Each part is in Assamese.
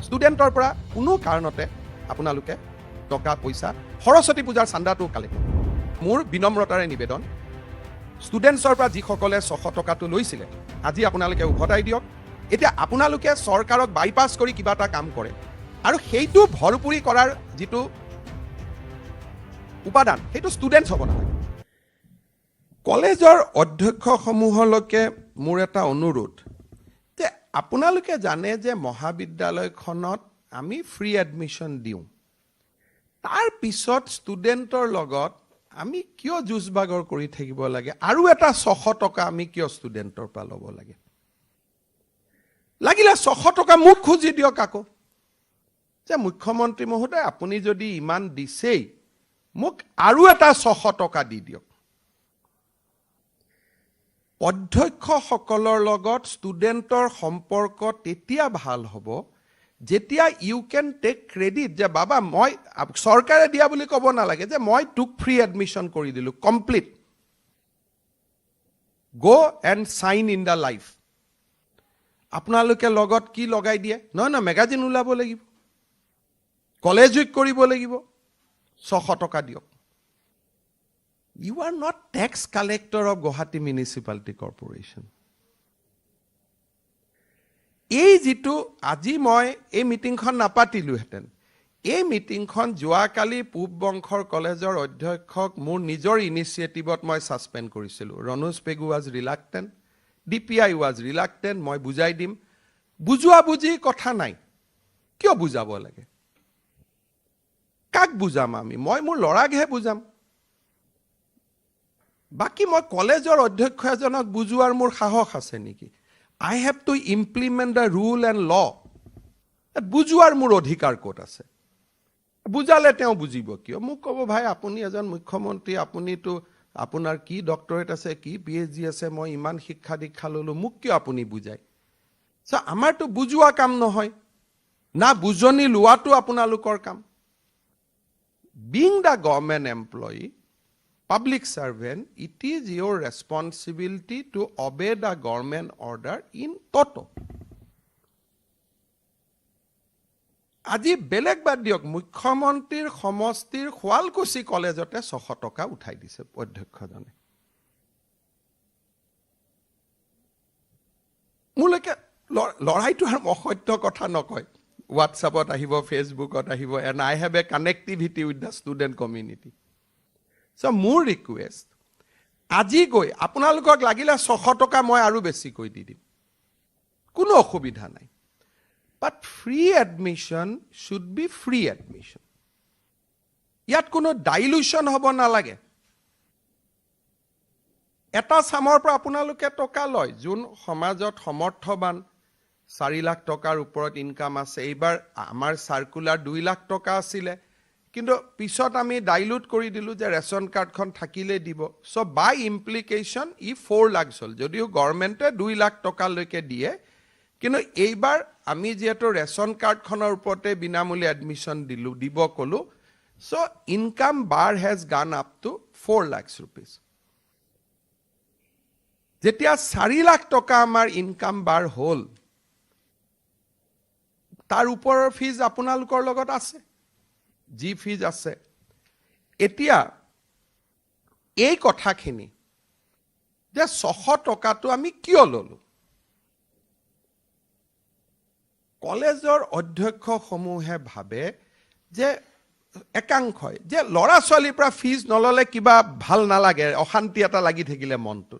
ষ্টুডেণ্টৰ পৰা কোনো কাৰণতে আপোনালোকে টকা পইচা সৰস্বতী পূজাৰ চান্দাটো কালেক্ট মোৰ বিনম্ৰতাৰে নিবেদন ষ্টুডেণ্টছৰ পৰা যিসকলে 600 টকাটো লৈছিলে আজি আপোনালোকে উভতাই দিয়ক এতিয়া আপোনালোকে চৰকাৰক বাইপাছ কৰি কিবা এটা কাম কৰে আৰু সেইটো ভৰপুৰি কৰাৰ যিটো উপাদান সেইটো ষ্টুডেণ্টছ হ'ব নালাগে কলেজৰ অধ্যক্ষসমূহলৈকে মোৰ এটা অনুৰোধ যে আপোনালোকে জানে যে মহাবিদ্যালয়খনত আমি ফ্ৰী এডমিশ্যন দিওঁ তাৰ পিছত ষ্টুডেণ্টৰ লগত আমি কিয় যুঁজবাগৰ কৰি থাকিব লাগে আৰু এটা 600 টকা আমি কিয় ষ্টুডেণ্টৰ পৰা ল'ব লাগে লাগিলে 600 টকা মোক খুজি দিয়ক আকৌ যে মুখ্যমন্ত্ৰী মহোদয় আপুনি যদি ইমান দিছেই মোক আৰু এটা 600 টকা দি দিয়ক অধ্যক্ষসকলৰ লগত ষ্টুডেণ্টৰ সম্পৰ্ক তেতিয়া ভাল হ'ব যেতিয়া ইউ কেন টেক ক্ৰেডিট যে বাবা মই চৰকাৰে দিয়া বুলি ক'ব নালাগে যে মই তোক ফ্ৰী এডমিশ্যন কৰি দিলোঁ complete go and sign in the life আপোনালোকে লগত কি লগাই দিয়ে নহয় নহয় মেগাজিন ওলাব লাগিব কলেজ উইক কৰিব লাগিব 600 টকা দিয়ক You are not tax collector of Guwahati Municipality Corporation. এই যেটো আজি মই এই মিটিংখন নাপাতিলো হেতেন এই মিটিংখন যোৱাকালি পূব বংশৰ কলেজৰ অধ্যক্ষক মোৰ নিজৰ ইনিচিয়েটিভত মই সাসপেন্ড কৰিছিলো Ranoj Pegu was reluctant DPI was reluctant মই বুজাই দিম বুজোৱা বুজি কথা নাই কিয় বুজাব লাগে কাক বুজাম আমি মই মোৰ লৰাকহে বুজাম বাকি মই কলেজৰ অধ্যক্ষ এজনক বুজোৱাৰ মোৰ সাহস আছে নেকি I have to implement the rule and law বুজোৱাৰ মোৰ অধিকাৰ ক'ত আছে বুজালে তেওঁ বুজিব কিয় মোক ক'ব ভাই আপুনি এজন মুখ্যমন্ত্ৰী আপুনিটো আপোনাৰ কি ডক্টৰেট আছে কি PhD আছে মই ইমান শিক্ষা দীক্ষা ললো মোক কিয় আপুনি বুজাই সো আমাৰটো বুজোৱা কাম নহয় না বুজনি লোৱাটো আপোনালোকৰ কাম being the government employee public servant, it is your responsibility to obey the government order in toto. আজি বেলেগ বাদ দিয়ক মুখ্যমন্ত্ৰীৰ সমষ্টিৰ খোৱালকুছি কলেজতে 600 টকা উঠাই দিছে অধ্যক্ষজনে মুলকে লৰাইটো আৰু অসত্য কথা নকয় WhatsAppত আহিব Facebookত আহিব and I have a connectivity with the student community So মোৰ ৰিকুৱেষ্ট আজি গৈ আপোনালোকক লাগিলে 600 টকা মই আৰু বেছি কৈ দি দিম কোনো অসুবিধা নাই but free admission should be free admission ইয়াত কোনো ডাইলুশ্যন হ'ব নালাগে এটা সামৰ পৰা আপোনালোকে টকা লয় যোন সমাজত সমৰ্থবান 4 লাখ টকাৰ ওপৰত ইনকাম আছে এইবাৰ আমাৰ সাৰ্কুলাৰ 2 লাখ টকা আছিল কিন্তু পিছত আমি ডাইলুট কৰি দিলু যে ৰেশন কাৰ্ডখন থাকিলে দিব সো বাই ইমপ্লিকেশন ই 4 লাখ হল যদিও গভৰ্নমেন্টে 2 লাখ টকা লৈকে দিয়ে কিন্তু এইবাৰ আমি যেটো ৰেশন কাৰ্ডখনৰ ওপৰতে বিনামূলীয়া এডমিশন দিলু দিব কলো so income bar has gone up to 4 lakhs rupees যেতিয়া 4 লাখ টকা আমাৰ ইনকাম bar হল তাৰ ওপৰৰ ফিজ আপোনালোকৰ লগত আছে জি ফিজ আছে এতিয়া এই কথাখিনি যে 600 টকাটো আমি কিয় ললো কলেজৰ অধ্যক্ষ সমূহে ভাবে যে একাংশই যে লৰা ছোৱালীৰ পৰা ফিজ নললে কিবা ভাল নালাগে অশান্তি এটা লাগি থাকিলে মনটো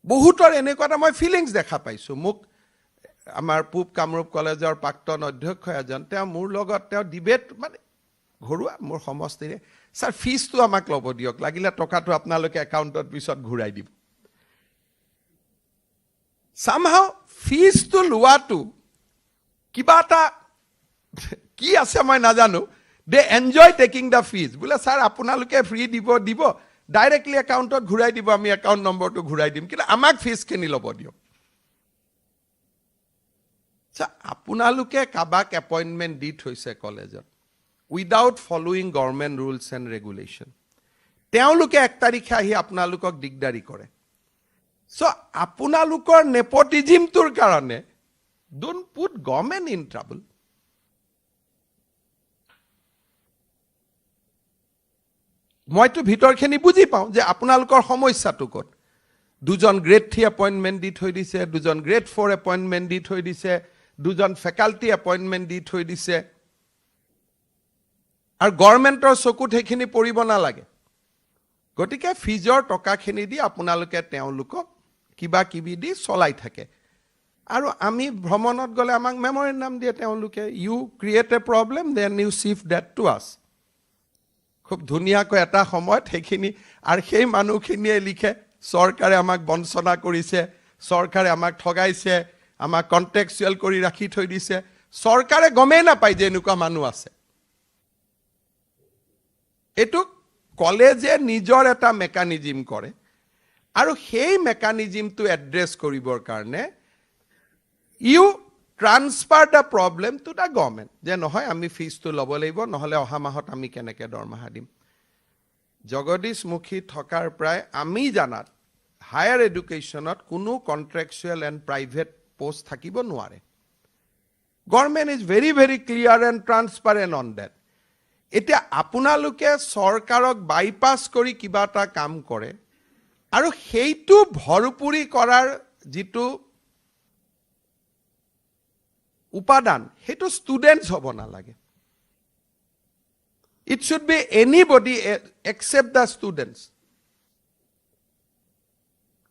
বহুতৰ এনেকুৱা মই ফিলিংস দেখা পাইছো মোক আমাৰ পূব কামৰূপ কলেজৰ প্ৰাক্তন অধ্যক্ষ এজন তেওঁ মোৰ লগত তেওঁ ডিবেট মানে ঘৰুৱা মোৰ সমষ্টিৰে স্যাৰ ফিজটো আমাক ল'ব দিয়ক লাগিলে টকাটো আপোনালোকে একাউণ্টত পিছত ঘূৰাই দিব somehow ফিজটো লোৱাটো কিবা এটা কি আছে মই নাজানো they enjoy taking the fees বোলে স্যাৰ আপোনালোকে ফ্ৰী দিব ডাইৰেক্টলি একাউণ্টত ঘূৰাই দিব আমি একাউণ্ট নম্বৰটো ঘূৰাই দিম কিন্তু আমাক ফিজ কিনি ল'ব দিয়ক আপোনালোকে কাবাক এপইন্টমেন্ট দি থৈছে কলেজত without following government rules and regulation তেওঁলোকে 1 তাৰিখে আহি আপোনালোকক দিগদাৰি কৰে সো আপোনালোকৰ নেপোটিজমটোৰ কাৰণে Don't put government in trouble. মইতো ভিতৰখিনি বুজি পাওঁ যে আপোনালোকৰ সমস্যাটো ক'ত দুজন গ্ৰেড 3 এপইন্টমেন্ট দি থৈ দিছে দুজন গ্ৰেড 4 এপইন্টমেন্ট দি থৈ দিছে দুজন ফেকাল্টি এপইন্টমেন্ট দি থৈ দিছে আৰু গভৰ্ণমেণ্টৰ চকুত সেইখিনি পৰিব নালাগে গতিকে ফিজৰ টকাখিনি দি আপোনালোকে তেওঁলোকক কিবা কিবি দি চলাই থাকে আৰু আমি ভ্ৰমণত গলে আমাক মেমৰেণ্ডাম দিয়ে তেওঁলোকে you create a problem then you shift that to us খুব ধুনিয়াকৈ এটা সময়ত সেইখিনি আৰু সেই মানুহখিনিয়ে লিখে চৰকাৰে আমাক বঞ্চনা কৰিছে চৰকাৰে আমাক ঠগাইছে আমাক কন্টেক্সুৱেল কৰি ৰাখি থৈ দিছে চৰকাৰে গমেই নাপায় যে এনেকুৱা মানুহ আছে এটো কলেজে নিজৰ এটা মেকানিজম কৰে আৰু সেই মেকানিজমটো এড্ৰেছ কৰিবৰ কাৰণে you transfer the problem to the government যে নহয় আমি ফিজটো ল'ব লাগিব নহলে অহা মাহত আমি কেনেকৈ দৰমহা দিম জগদীশমুখী থকাৰ প্ৰায় আমি জানাত হায়াৰ এডুকেশ্যনত কোনো কন্ট্ৰেকচুৱেল এণ্ড প্ৰাইভেট পোষ্ট থাকিব নোৱাৰে government is very very clear and transparent on date এতিয়া আপোনালোকে চৰকাৰক বাইপাছ কৰি কিবা এটা কাম কৰে আৰু সেইটো ভৰপুৰি কৰাৰ যিটো উপাদান হেতু স্টুডেন্টস হ'ব নালাগে it should be anybody except the students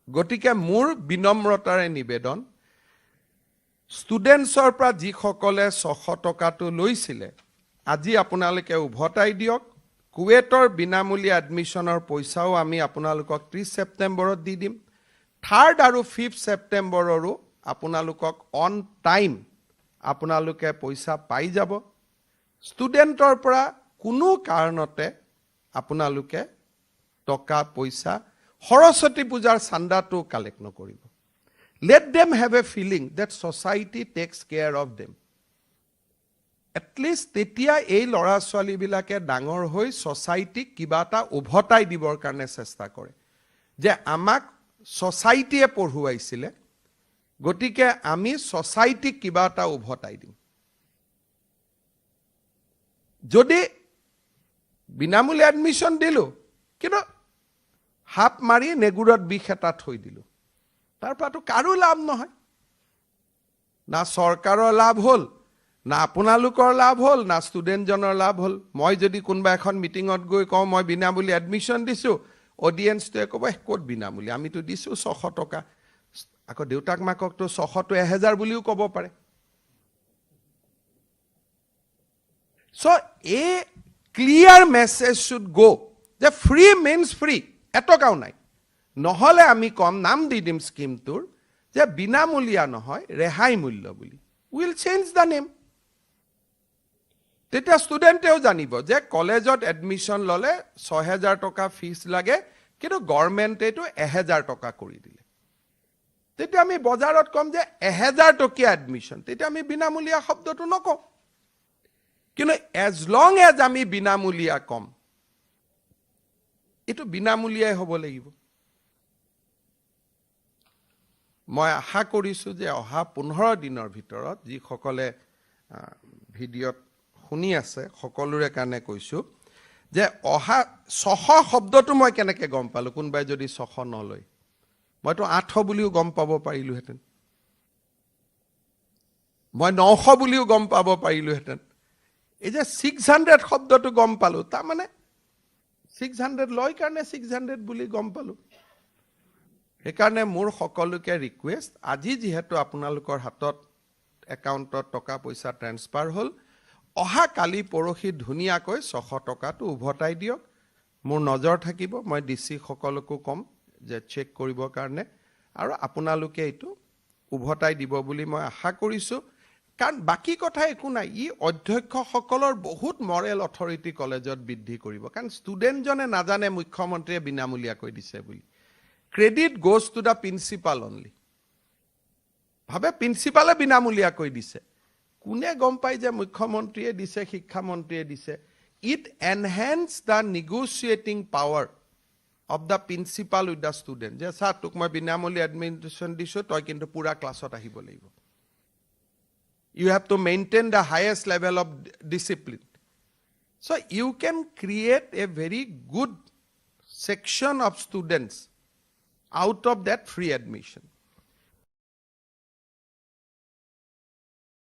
গটিকে মোৰ বিনম্ৰতাৰে নিবেদন স্টুডেন্টছৰ পৰা যি সকলে 600 টকাটো লৈছিলে আজি আপোনালোকে উভতাই দিয়ক কুৱেটৰ বিনামূলীয়া এডমিশনৰ পইচাও আমি আপোনালোকক 30 সেপ্টেম্বৰত দি দিম 3rd আৰু 5th সেপ্টেম্বৰৰো আপোনালোকক অন টাইম আপোনালোকে পইচা পাই যাব ষ্টুডেন্টৰ পৰা কোনো কাৰণতে আপোনালোকে টকা পইচা সৰস্বতী পূজাৰ চান্দাটো কালেক্ট নকৰিব let them have a feeling that society takes care of them at least তেতিয়া এই লৰা ছোৱালী বিলাকে ডাঙৰ হৈ সোসাইটিক কিবা এটা উভতাই দিবৰ কাৰণে চেষ্টা কৰে যে আমাক সোসাইটিয়ে পঢ়ুৱাইছিলে গটিকে আমি সোসাইটিক কিবা এটা উভতাই দিম যদি বিনামূলীয়া এডমিশন দিলো কিন্তু হাপ মাৰি নেগুৰত বিষ এটা থৈ দিলো তাৰ পৰাটো কাৰো লাভ নহয় না চৰকাৰৰ লাভ হ'ল না আপোনালোকৰ লাভ হ'ল না ষ্টুডেন্ট জনৰ লাভ হ'ল মই যদি কোনবা এখন মিটিংত গৈ কওঁ মই বিনামূলীয়া এডমিশন দিছো অডিয়েন্সটোৱে ক'ব ক'ত বিনামূলীয়া আমিতো দিছো 600 টকা আকৌ দেউতাক মাকক তো 600 to 1000 বুলিও ক'ব পাৰে so a clear message should go যে free means free এটকাও নাই নহলে আমি কম নাম দি দিম স্কিমটোৰ যে বিনামূলীয়া নহয় ৰেহাই মূল্য বুলি will change the name তেতিয়া ষ্টুডেন্টেও জানিব যে কলেজত এডমিশন ললে 6000 টকা ফিস লাগে কিন্তু গভৰ্ণমেণ্টে তো 1000 টকা কৰি দিলে তেতিয়া আমি বজাৰত কম যে 1000 টকীয়া এডমিশন তেতিয়া আমি বিনামূলীয়া শব্দটো নকওঁ কিন্তু as long as আমি বিনামূলীয়া কম এটো বিনামূলীয়াই হ'ব লাগিব মই আশা কৰিছো যে অহা 15 দিনৰ ভিতৰত যি সকলে ভিডিঅত শুনি আছে সকলোৰে কাৰণে কৈছো যে অহা 600 শব্দটো মই কেনেকৈ গম পালো কোনবাই যদি 600 নলয় মইতো 800 বুলিও গম পাব পাৰিলো হেতেন মই 900 বুলিও গম পাব পাৰিলো হেতেন এই যে 600 শব্দটো গম পালো তা মানে 600 লয় কাৰণে 600 বুলি গম পালো একাৰণে মোৰ সকলোকে ৰিকুৱেষ্ট আজি যেহেতু আপোনালোকৰ হাতত একাউণ্টত টকা পইচা ট্ৰান্সফাৰ হ'ল অহা কালি পৰহি ধুনিয়াকৈ 600 টকাটো উভতাই দিয়ক মোৰ নজৰ থাকিব মই ডিসি সকলকো কম যে চেক কৰিবৰ কাৰণে আৰু আপোনালোকে এটো উভতাই দিব বুলি মই আশা কৰিছো কাৰণ বাকি কথা একো নাই ই অধ্যক্ষ সকলৰ বহুত মৰেল অথৰিটি কলেজত বৃদ্ধি কৰিব কাৰণ ষ্টুডেন্ট জনে নাজানে মুখ্যমন্ত্ৰীয়ে বিনামূলীয়া কৈ দিছে বুলি credit goes to the principal only ভাবে প্ৰিন্সিপালে বিনামূলীয়া কৈ দিছে কোনে গম পাই যে মুখ্যমন্ত্ৰীয়ে দিছে শিক্ষা মন্ত্ৰীয়ে দিছে it enhance the negotiating power of the principal with the student যে স্যার তোক মই বিনামূলীয়া এডমিশন দিছো তই কিন্তু পুরা ক্লাছত আহিব লাগিব You have to maintain the highest level of discipline. So you can create a very good section of students out of that free admission.